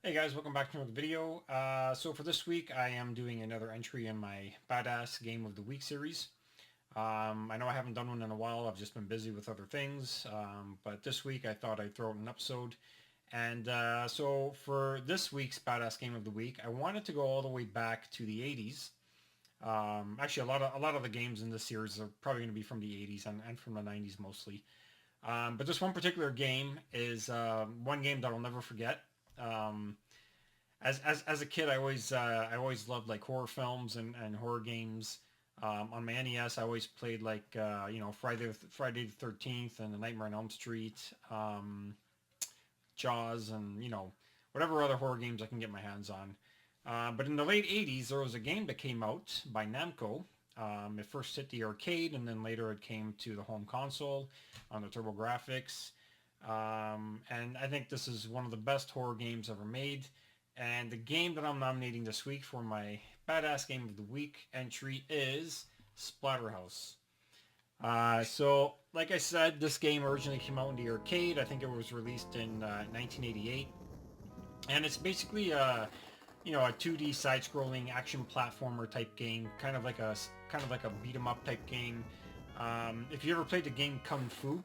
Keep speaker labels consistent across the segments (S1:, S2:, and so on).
S1: Hey guys, welcome back to another video. So for this week, I am doing another entry in my Badass Game of the Week series. I know I haven't done one in a while. I've just been busy with other things. But this week, I thought I'd throw out an episode. And so for this week's Badass Game of the Week, I wanted to go all the way back to the 80s. Actually, a lot of the games in this series are probably going to be from the 80s and from the 90s mostly. But this one particular game is one game that I'll never forget. Um, as a kid, I always loved like horror films and horror games. On my NES, I always played like Friday the 13th and the Nightmare on Elm Street, Jaws, and whatever other horror games I can get my hands on. But in the late 80s, there was a game that came out by Namco. It first hit the arcade, and then later it came to the home console on the TurboGrafx. And I think this is one of the best horror games ever made. And the game that I'm nominating this week for my Badass Game of the Week entry is Splatterhouse. So, like I said, this game originally came out in the arcade. I think it was released in 1988. And it's basically a 2D side-scrolling action platformer type game, kind of like a beat 'em up type game. If you ever played the game Kung Fu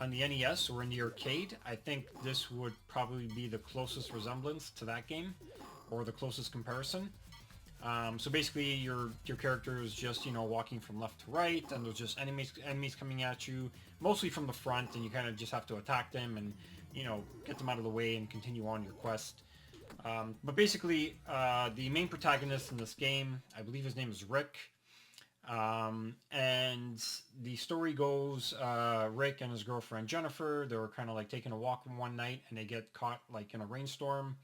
S1: on the NES or in the arcade, I think this would probably be the closest resemblance to that game, or the closest comparison. So basically, your character is just walking from left to right, and there's just enemies coming at you, mostly from the front, and you kind of just have to attack them and get them out of the way and continue on your quest. But basically, the main protagonist in this game, I believe his name is Rick. And the story goes, Rick and his girlfriend Jennifer, they were kind of like taking a walk one night and they get caught like in a rainstorm.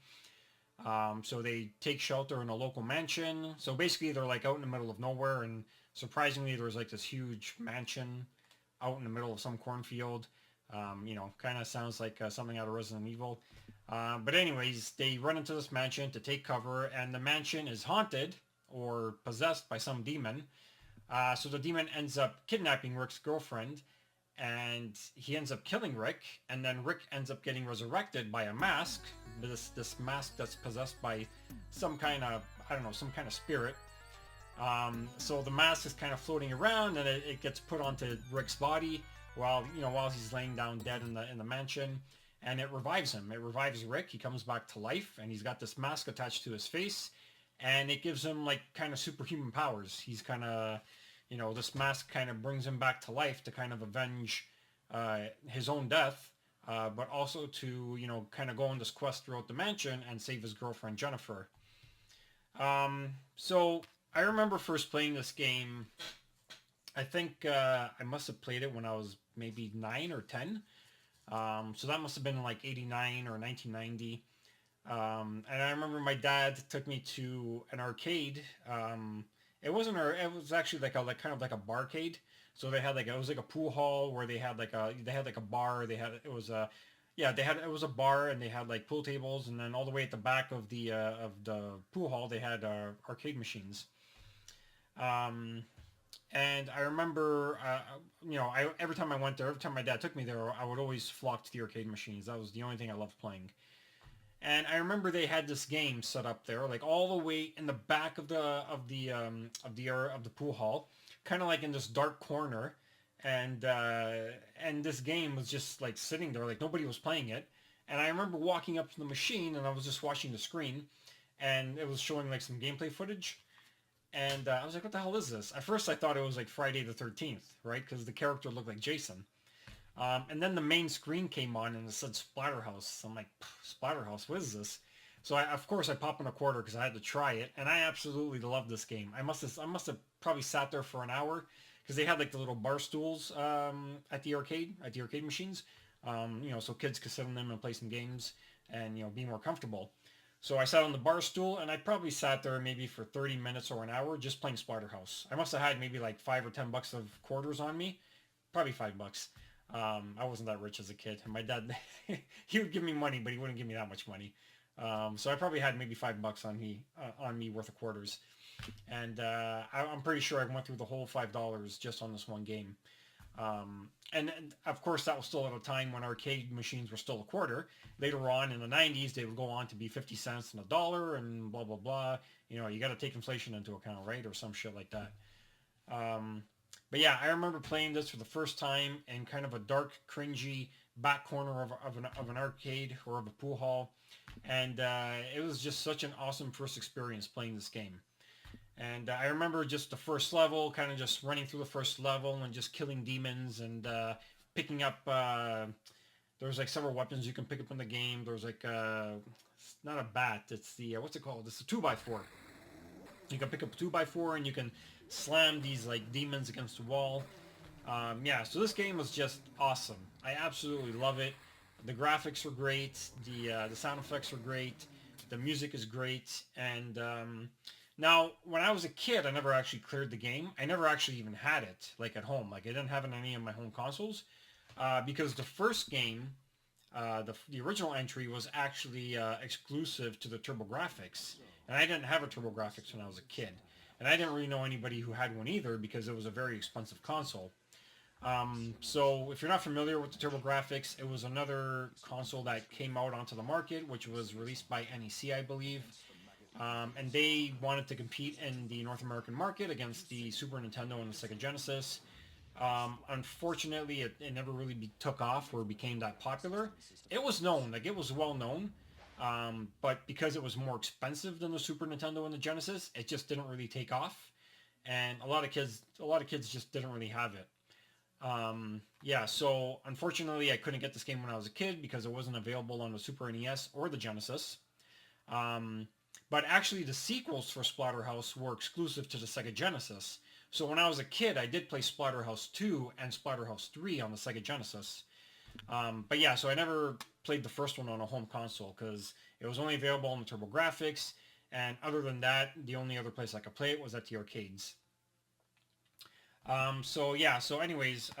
S1: So they take shelter in a local mansion. So basically they're like out in the middle of nowhere, and surprisingly there's like this huge mansion out in the middle of some cornfield. Kind of sounds like something out of Resident Evil. But anyways, they run into this mansion to take cover, and the mansion is haunted or possessed by some demon. So the demon ends up kidnapping Rick's girlfriend, and he ends up killing Rick, and then Rick ends up getting resurrected by a mask. This mask that's possessed by some kind of, I don't know, some kind of spirit. So the mask is kind of floating around, and it gets put onto Rick's body while he's laying down dead in the mansion, and it revives him. It revives Rick. He comes back to life, and he's got this mask attached to his face, and it gives him like kind of superhuman powers. He's kind of, this mask kind of brings him back to life to kind of avenge his own death, but also to kind of go on this quest throughout the mansion and save his girlfriend Jennifer. So I remember first playing this game. I think I must have played it when I was maybe 9 or 10. So that must have been like 89 or 1990. And I remember my dad took me to an arcade. It was actually like kind of like a barcade. So they had like, it was like a pool hall where they had like a bar. It was a bar, and they had like pool tables, and then all the way at the back of the pool hall they had arcade machines. Um, and I remember, every time I went there, every time my dad took me there, I would always flock to the arcade machines. That was the only thing I loved playing. And I remember they had this game set up there, like all the way in the back of the pool hall, kind of like in this dark corner, and this game was just like sitting there, like nobody was playing it. And I remember walking up to the machine, and I was just watching the screen, and it was showing like some gameplay footage. And I was like, what the hell is this? At first I thought it was like Friday the 13th, right? Because the character looked like Jason. And then the main screen came on and it said Splatterhouse. I'm like, Splatterhouse, what is this? So of course I popped in a quarter because I had to try it, and I absolutely loved this game. I must have probably sat there for an hour because they had like the little bar stools at the arcade machines, so kids could sit on them and play some games and be more comfortable. So I sat on the bar stool, and I probably sat there maybe for 30 minutes or an hour just playing Splatterhouse. I must have had maybe like $5 or $10 of quarters on me, probably $5. I wasn't that rich as a kid, and my dad he would give me money, but he wouldn't give me that much money. So I probably had maybe $5 on me worth of quarters, and I'm pretty sure I went through the whole $5 just on this one game. and of course that was still at a time when arcade machines were still a quarter. Later on in the 90s, they would go on to be 50 cents and a dollar and blah, blah, blah. You know, you got to take inflation into account, right? Or some shit like that. Um, but yeah, I remember playing this for the first time in kind of a dark, cringy back corner of an arcade or of a pool hall. And it was just such an awesome first experience playing this game. And I remember just the first level, kind of just running through the first level and just killing demons and picking up. There was like several weapons you can pick up in the game. There was like it's not a bat. It's the what's it called? It's a 2x4. You can pick up a 2x4 and you can slam these like demons against the wall. Yeah, so this game was just awesome. I absolutely love it. The graphics are great. The sound effects are great. The music is great. And now, when I was a kid, I never actually cleared the game. I never actually even had it like at home. Like I didn't have it on any of my home consoles because the first game, the original entry, was actually exclusive to the TurboGrafx, and I didn't have a TurboGrafx when I was a kid. And I didn't really know anybody who had one either because it was a very expensive console. So if you're not familiar with the TurboGrafx, it was another console that came out onto the market, which was released by NEC, I believe. And they wanted to compete in the North American market against the Super Nintendo and the Sega Genesis. Unfortunately, it never really took off or became that popular. It was known, like it was well known, but because it was more expensive than the Super Nintendo and the Genesis, it just didn't really take off, and a lot of kids just didn't really have it. Yeah, so unfortunately, I couldn't get this game when I was a kid because it wasn't available on the Super NES or the Genesis. Um, but actually, the sequels for Splatterhouse were exclusive to the Sega Genesis. So when I was a kid, I did play Splatterhouse 2 and Splatterhouse 3 on the Sega Genesis. But yeah, so I never played the first one on a home console because it was only available on the TurboGrafx. And other than that, the only other place I could play it was at the arcades. So yeah, so anyways,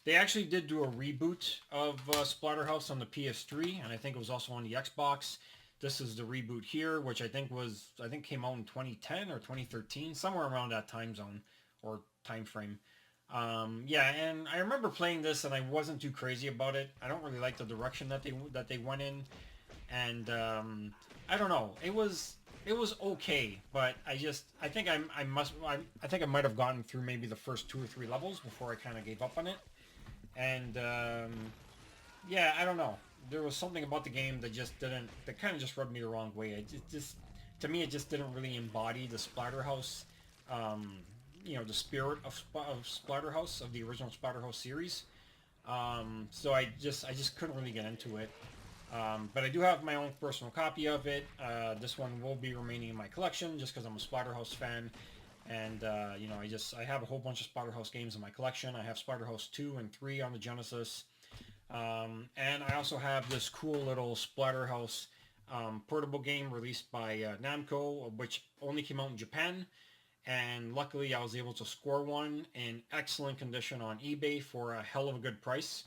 S1: they actually did do a reboot of Splatterhouse on the PS3, and I think it was also on the Xbox. This is the reboot here, which I think came out in 2010 or 2013, somewhere around that time zone or time frame. Yeah, and I remember playing this, and I wasn't too crazy about it. I don't really like the direction that they went in, and I don't know. It was okay, but I think I might have gotten through maybe the first two or three levels before I kind of gave up on it, and yeah, I don't know. There was something about the game that just didn't, that kind of just rubbed me the wrong way. It just, to me, it just didn't really embody the Splatterhouse, um, the spirit of Splatterhouse, of the original Splatterhouse series. So I just couldn't really get into it. But I do have my own personal copy of it. This one will be remaining in my collection just because I'm a Splatterhouse fan. And, I have a whole bunch of Splatterhouse games in my collection. I have Splatterhouse 2 and 3 on the Genesis. And I also have this cool little Splatterhouse portable game released by Namco, which only came out in Japan. And luckily I was able to score one in excellent condition on eBay for a hell of a good price.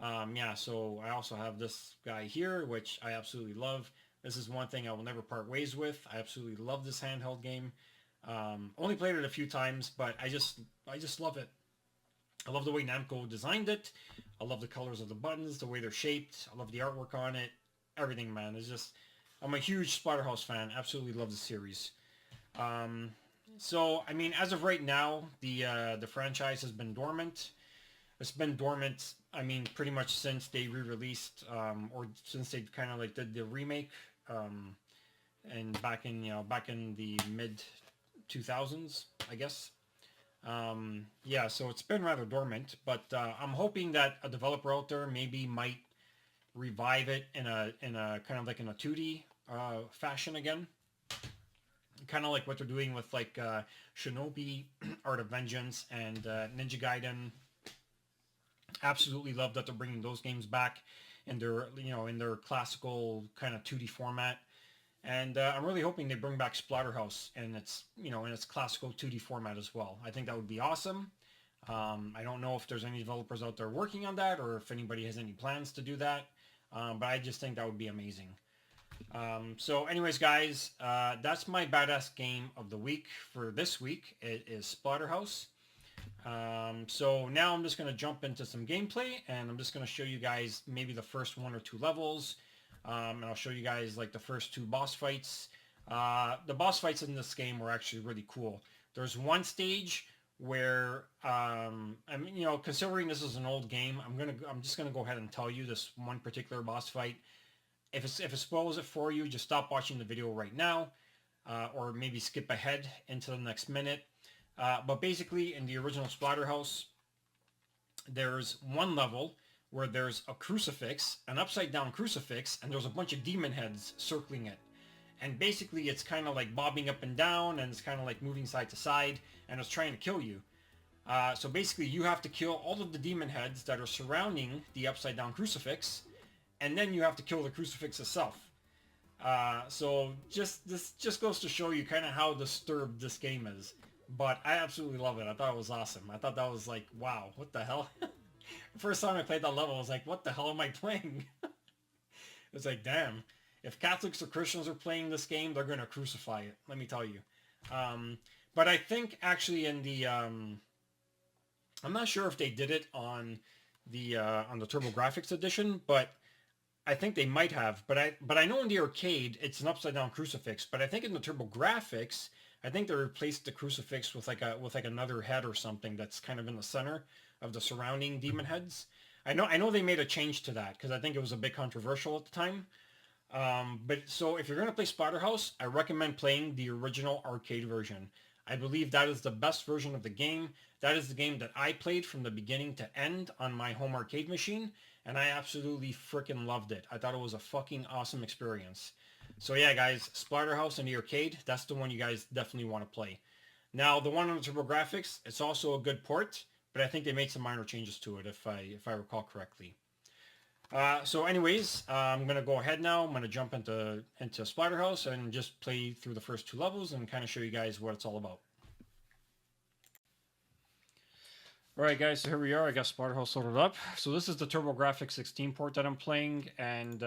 S1: Yeah, so I also have this guy here, which I absolutely love. This is one thing I will never part ways with. I absolutely love this handheld game. Only played it a few times, but I just love it. I love the way Namco designed it. I love the colors of the buttons, the way they're shaped. I love the artwork on it. Everything, man. It's just, I'm a huge Splatterhouse fan. Absolutely love the series. Um, so, I mean, as of right now, the franchise has been dormant. It's been dormant, I mean, pretty much since they re-released, or since they kind of like did the remake, and back in the mid 2000s, I guess. Yeah, so it's been rather dormant, but I'm hoping that a developer out there maybe might revive it in a kind of like in a 2D fashion again, kind of like what they're doing with like Shinobi, Art of Vengeance, and Ninja Gaiden. Absolutely love that they're bringing those games back in their in their classical kind of 2D format. And I'm really hoping they bring back Splatterhouse in its in its classical 2D format as well. I think that would be awesome. I don't know if there's any developers out there working on that or if anybody has any plans to do that. But I just think that would be amazing. So anyways, guys, that's my badass game of the week for this week. It is Splatterhouse. So now I'm just going to jump into some gameplay, and I'm just going to show you guys maybe the first 1 or 2 levels, and I'll show you guys like the first 2 boss fights. The boss fights in this game were actually really cool. There's one stage where, I mean, you know, considering this is an old game, I'm just gonna go ahead and tell you this one particular boss fight. If it spoils it for you, just stop watching the video right now, or maybe skip ahead into the next minute. But basically, in the original Splatterhouse, there's one level where there's a crucifix, an upside down crucifix, and there's a bunch of demon heads circling it. And basically, it's kind of like bobbing up and down, and it's kind of like moving side to side, and it's trying to kill you. So basically, you have to kill all of the demon heads that are surrounding the upside down crucifix, and then you have to kill the crucifix itself. So this just goes to show you kind of how disturbed this game is. But I absolutely love it. I thought it was awesome. I thought that was like, wow, what the hell? First time I played that level, I was like, what the hell am I playing? It was like, damn. If Catholics or Christians are playing this game, they're going to crucify it. Let me tell you. But I think actually in the... I'm not sure if they did it on the TurboGrafx edition, but I think they might have. But I know in the arcade, it's an upside down crucifix. But I think in the TurboGrafx, I think they replaced the crucifix with like another head or something that's kind of in the center of the surrounding demon heads. I know they made a change to that because I think it was a bit controversial at the time. But so if you're going to play Splatterhouse, I recommend playing the original arcade version. I believe that is the best version of the game. That is the game that I played from the beginning to end on my home arcade machine, and I absolutely freaking loved it. I thought it was a fucking awesome experience. So yeah, guys, Splatterhouse in the arcade, that's the one you guys definitely want to play. Now, the one on the TurboGrafx, it's also a good port, but I think they made some minor changes to it if I recall correctly. So anyways, I'm going to go ahead now. I'm going to jump into Splatterhouse and just play through the first 2 levels and kind of show you guys what it's all about. Alright guys, so here we are. I got Splatterhouse loaded up. So this is the TurboGrafx 16 port that I'm playing, and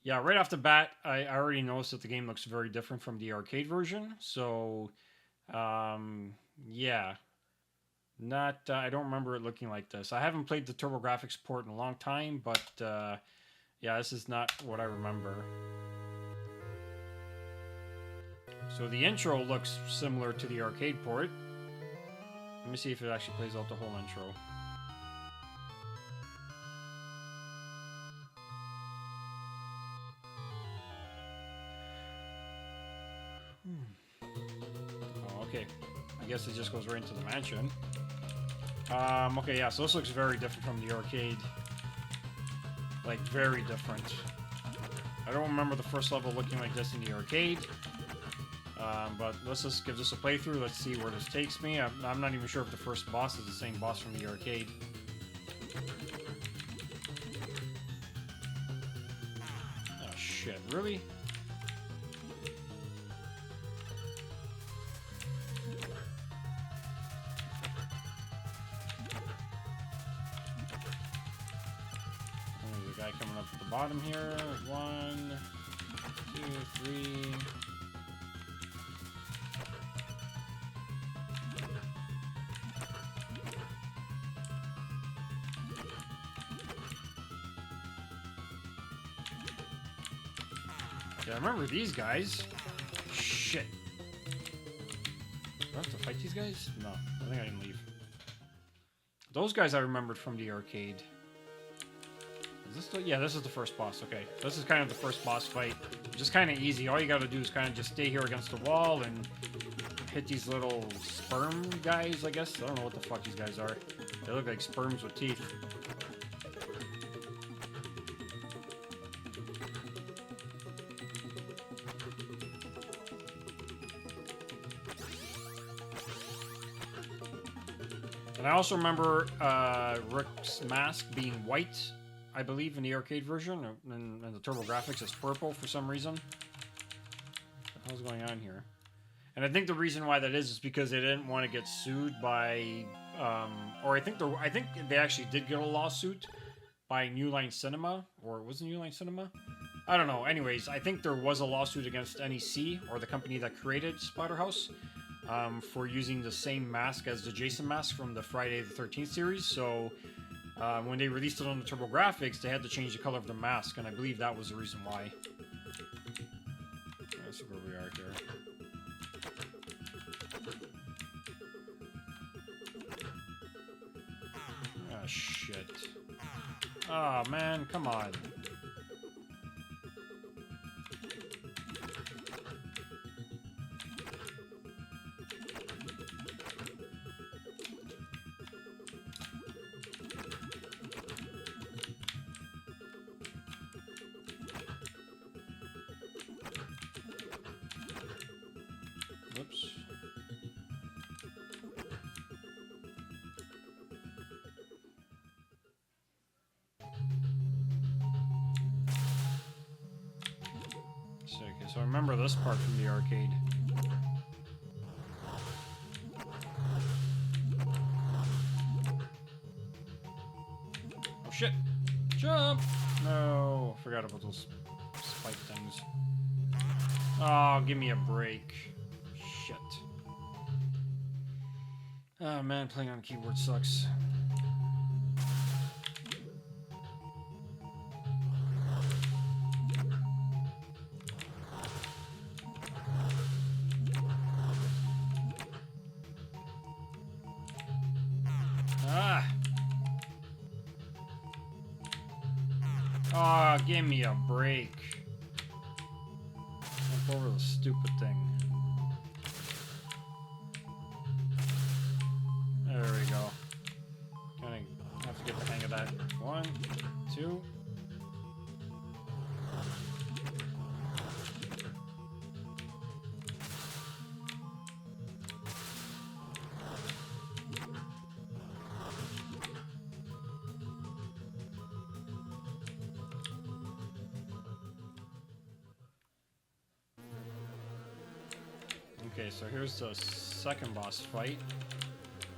S1: yeah, right off the bat, I already noticed that the game looks very different from the arcade version. So yeah. I don't remember it looking like this. I haven't played the TurboGrafx port in a long time, but yeah, this is not what I remember. So the intro looks similar to the arcade port. Let me see if it actually plays out the whole intro. Oh, okay. I guess it just goes right into the mansion. Okay, yeah, so this looks very different from the arcade. Like, very different. I don't remember the first level looking like this in the arcade. But let's just give this a playthrough. Let's see where this takes me. I'm not even sure if the first boss is the same boss from the arcade. Oh, shit. Really? Guy coming up at the bottom here. 1, 2, 3. Yeah, I remember these guys. Shit. Do I have to fight these guys? No, I think I can leave. Those guys I remembered from the arcade. Yeah, this is the first boss. Okay, this is kind of the first boss fight. Just kind of easy. All you got to do is kind of just stay here against the wall and hit these little sperm guys, I guess. I don't know what the fuck these guys are. They look like sperms with teeth. And I also remember Rick's mask being white, I believe, in the arcade version, and the TurboGrafx is purple for some reason. What the hell's going on here? And I think the reason why that is because they didn't want to get sued by, or I think they actually did get a lawsuit by New Line Cinema, or was it New Line Cinema? I don't know. Anyways, I think there was a lawsuit against NEC, or the company that created Splatterhouse, for using the same mask as the Jason mask from the Friday the 13th series. So when they released it on the TurboGrafx, they had to change the color of the mask, and I believe that was the reason why. Let's see where we are here. Ah, shit. Ah, man, come on. Whoops. Okay, so I remember this part from the arcade. Oh shit! Jump! No, forgot about those spike things. Oh, give me a break. Shit. Oh man, playing on keyboard sucks. Ah! Oh, give me a break. Jump over the stupid thing. There we go. Kinda have to get the hang of that. 1, 2. Okay, so here's the second boss fight.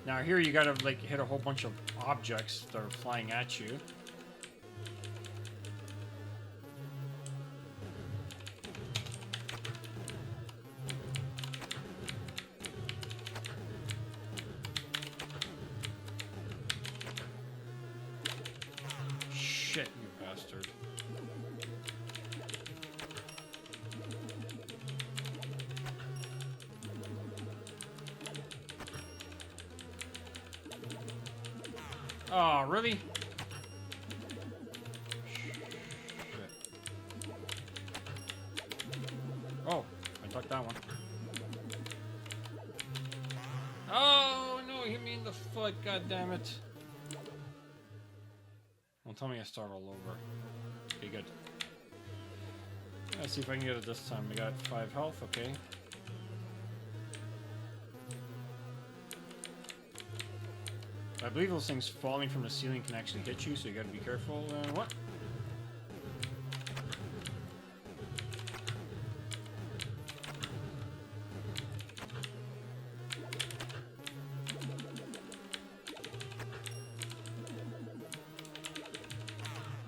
S1: Now here you gotta like hit a whole bunch of objects that are flying at you. Shit, you bastard. Oh, really? Shit. Oh, I took that one. Oh, no, he hit me in the foot, god damn it. Don't tell me I start all over. Okay, good. Let's see if I can get it this time. I got 5 health, okay. I believe those things falling from the ceiling can actually hit you, so you gotta be careful. What?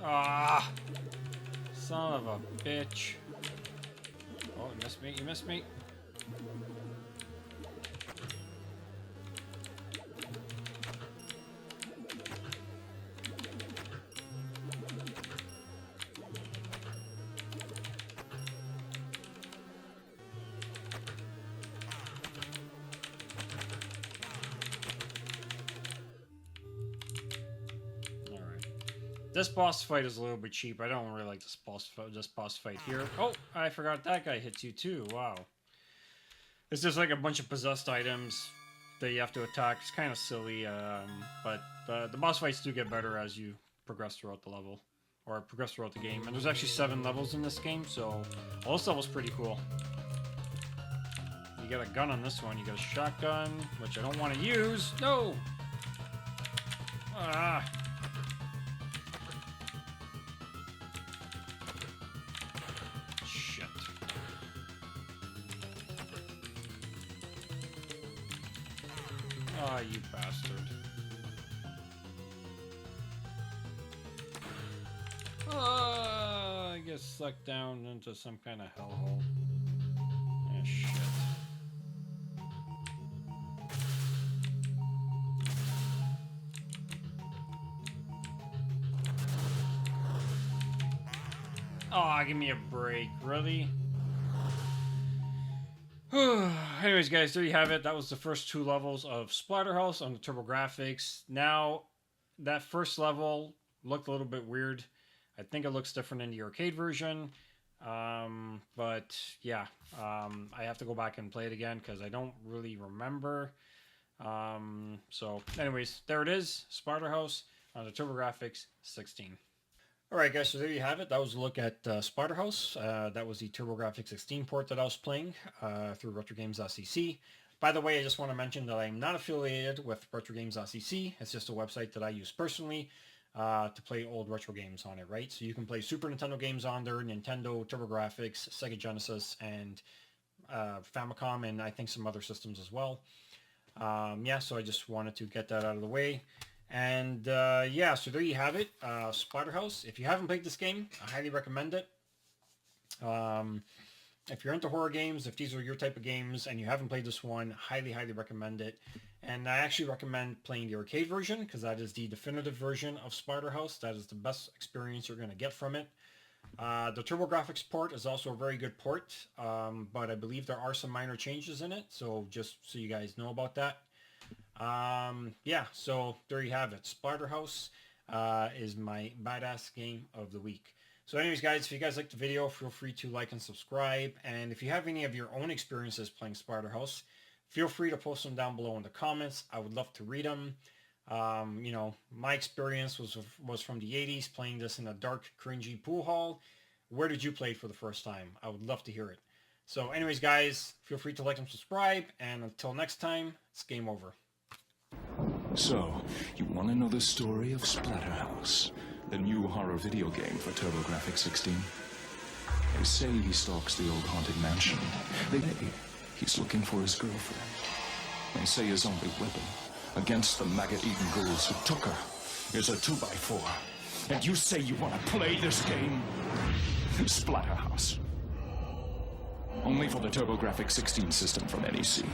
S1: Ah! Son of a bitch. Oh, you missed me, you missed me. This boss fight is a little bit cheap. I don't really like this boss fight here. Oh, I forgot that guy hits you too. Wow. It's just like a bunch of possessed items that you have to attack. It's kind of silly, but the boss fights do get better as you progress throughout the level. Or progress throughout the game. And there's actually 7 levels in this game, so all this level's pretty cool. You got a gun on this one. You got a shotgun, which I don't want to use. No! Ah! Ah, you bastard. I get sucked down into some kind of hellhole. Ah, shit. Oh, give me a break. Really? Anyways, guys, there you have it. That was the first 2 levels of Splatterhouse on the TurboGrafx. Now, that first level looked a little bit weird. I think it looks different in the arcade version. But yeah, I have to go back and play it again because I don't really remember. So anyways, there it is, Splatterhouse on the TurboGrafx 16. Alright guys, so there you have it. That was a look at Splatterhouse. That was the TurboGrafx 16 port that I was playing through RetroGames.cc. By the way, I just want to mention that I'm not affiliated with RetroGames.cc. It's just a website that I use personally to play old retro games on it, right? So you can play Super Nintendo games on there, Nintendo, TurboGrafx, Sega Genesis, and Famicom, and I think some other systems as well. Yeah, so I just wanted to get that out of the way. And yeah, so there you have it, Splatterhouse. If you haven't played this game, I highly recommend it. If you're into horror games, if these are your type of games and you haven't played this one, highly, highly recommend it. And I actually recommend playing the arcade version because that is the definitive version of Splatterhouse. That is the best experience you're going to get from it. The TurboGrafx port is also a very good port, but I believe there are some minor changes in it, so just so you guys know about that. Yeah, so there you have it. Splatterhouse is my badass game of the week. So anyways, guys, if you guys liked the video, feel free to like and subscribe. And if you have any of your own experiences playing Splatterhouse, feel free to post them down below in the comments. I would love to read them. You know, my experience was from the 80s, playing this in a dark, cringy pool hall. Where did you play it for the first time? I would love to hear it. So anyways, guys, feel free to like and subscribe. And until next time, it's game over.
S2: So, you want to know the story of Splatterhouse, the new horror video game for TurboGrafx 16? They say he stalks the old haunted mansion. They say he's looking for his girlfriend. They say his only weapon against the maggot-eaten ghouls who took her is a 2x4. And you say you want to play this game? Splatterhouse. Only for the TurboGrafx 16 system from NEC.